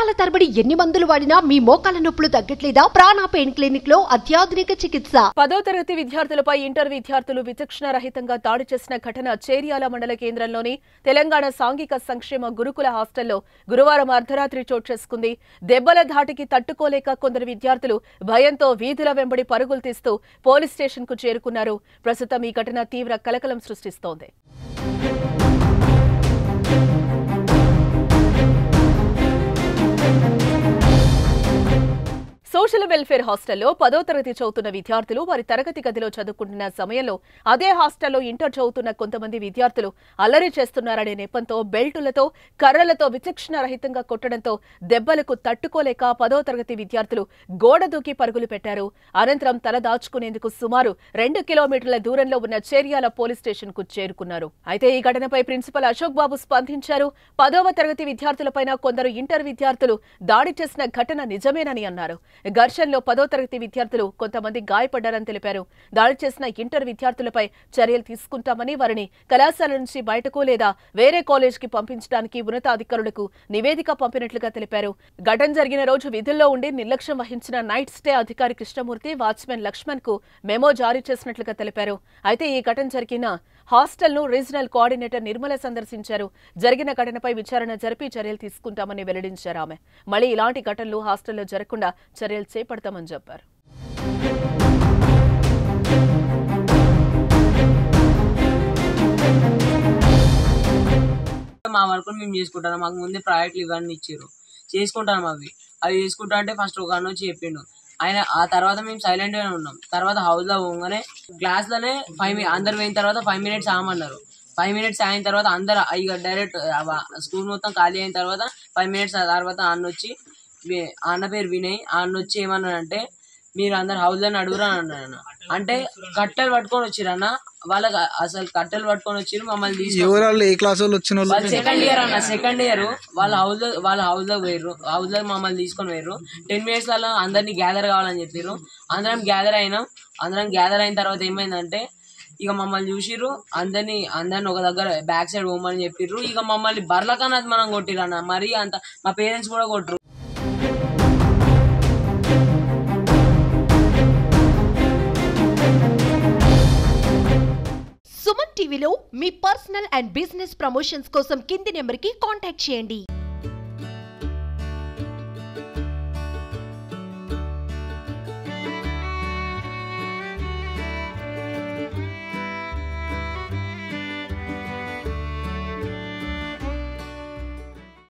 సంవత్సరాల తరబడి ఎన్ని మందులు వాడినా మీ మోకాల నొప్పులు తగ్గట్లేదా? ప్రాణ పెయిన్ క్లినిక్ లో అత్యాధునిక చికిత్స. 10వ తరగతి విద్యార్థులపై ఇంటర్ విద్యార్థులు విచక్షణ రహితంగా దాడి చేసిన ఘటన చేర్యాల మండల కేంద్రంలోని తెలంగాణ సాంఘిక సంక్షేమ గురుకుల హాస్టల్లో గురువారం అర్ధరాత్రి చోటు చేసుకుంది. దెబ్బల ధాటికి తట్టుకోలేక కొందరు విద్యార్థులు భయంతో వీధుల వెంబడి పరుగులు తీస్తూ పోలీస్ స్టేషన్ కు చేరుకున్నారు. ప్రస్తుతం ఈ ఘటన తీవ్ర కలకలం సృష్టిస్తోంది. సోషల్ వెల్ఫేర్ హాస్టల్లో 10వ తరగతి చదువుతున్న విద్యార్థులు వారి తరగతి గదిలో చదువుకుంటున్న సమయంలో అదే హాస్టల్లో ఇంటర్ చదువుతున్న కొంతమంది విద్యార్థులు అల్లరి చేస్తున్నారనే నెపంతో బెల్టులతో కర్రలతో విచక్షణ రహితంగా కొట్టడంతో దెబ్బలకు తట్టుకోలేక 10వ తరగతి విద్యార్థులు గోడ దూకి పరుగులు పెట్టారు. అనంతరం తల దాచుకునేందుకు సుమారు 2 కిలోమీటర్ల దూరంలో ఉన్న చేర్యాల పోలీస్ స్టేషన్ కు చేరుకున్నారు. అయితే ఈ ఘటనపై ప్రిన్సిపల్ అశోక్ బాబు స్పందించారు. 10వ తరగతి విద్యార్థులపైన కొందరు ఇంటర్ విద్యార్థులు దాడి చేసిన ఘటన నిజమేనని అన్నారు. ఘర్షణలో 10వ తరగతి విద్యార్థులు కొంతమంది గాయపడ్డారని తెలిపారు. దాడి చేసిన ఇంటర్ విద్యార్థులపై చర్యలు తీసుకుంటామని, వారిని కళాశాల నుంచి బయటకు లేదా వేరే కాలేజీకి పంపించడానికి ఉన్నతాధికారులకు నివేదిక పంపినట్లుగా తెలిపారు. ఘటన జరిగిన రోజు విధుల్లో ఉండి నిర్లక్ష్యం వహించిన నైట్ స్టే అధికారి కృష్ణమూర్తి, వాచ్మెన్ లక్ష్మణ్ కు మెమో జారీ చేసినట్లుగా తెలిపారు. అయితే ఈ ఘటన జరిగిన హాస్టల్ ను రీజనల్ కోఆర్డినేటర్ నిర్మల సందర్శించారు. జరిగిన ఘటనపై విచారణ జరిపి చర్యలు తీసుకుంటామని వెల్లడించారు ఆమె. మళ్లీ ఇలాంటి ఘటనలు హాస్టల్లో జరగకుండా చర్యలు చేపడతామని చెప్పారు. మా వర్క్ మేము చేసుకుంటాం. మాకు ముందే ప్రాజెక్టులు ఇవన్నీ ఇచ్చారు, చేసుకుంటాం. అవి చేసుకుంటా అంటే ఫస్ట్ ఒక వచ్చి చెప్పిండు ఆయన. ఆ తర్వాత మేము సైలెంట్ గానే ఉన్నాం. తర్వాత హౌస్ లో పోగానే క్లాస్ లోనే అందరు పోయిన తర్వాత 5 మినిట్స్ ఆమన్నారు. 5 మినిట్స్ అయిన తర్వాత అందరు ఇక డైరెక్ట్ స్కూల్ మొత్తం ఖాళీ అయిన తర్వాత 5 మినిట్స్ తర్వాత అన్న పేరు వినయ్ వచ్చి ఏమన్నాడంటే, మీరు అందరు హౌస్ లోనే అడుగురా అన్న. అంటే కట్టెలు పట్టుకొని వచ్చిర్రు అన్న. వాళ్ళకి అసలు కట్టెలు పట్టుకొని వచ్చిర్రు. మమ్మల్ని తీసుకొని సెకండ్ ఇయర్ అన్న, సెకండ్ ఇయర్ వాళ్ళ హౌస్ లో పోయిర్రు. హౌస్ లో మమ్మల్ని తీసుకొని పోయిర్రు. 10 మినిట్స్ లలో అందరినీ గ్యాదర్ కావాలని చెప్పారు. అందరం గ్యాదర్ అయినాం. అందరం గ్యాదర్ అయిన తర్వాత ఏమైందంటే, ఇక మమ్మల్ని చూసిర్రు. అందరినీ ఒక దగ్గర బ్యాక్ సైడ్ పోమని చెప్పిర్రు. ఇక మమ్మల్ని బర్లకన్నా మనం కొట్టిర్రు అన్న. మరీ అంత మా పేరెంట్స్ కూడా కొట్టరు. సుమన్ టీవీలో మీ పర్సనల్ అండ్ బిజినెస్ ప్రమోషన్స్ కోసం కింది నెంబర్కి కాంటాక్ట్ చేయండి.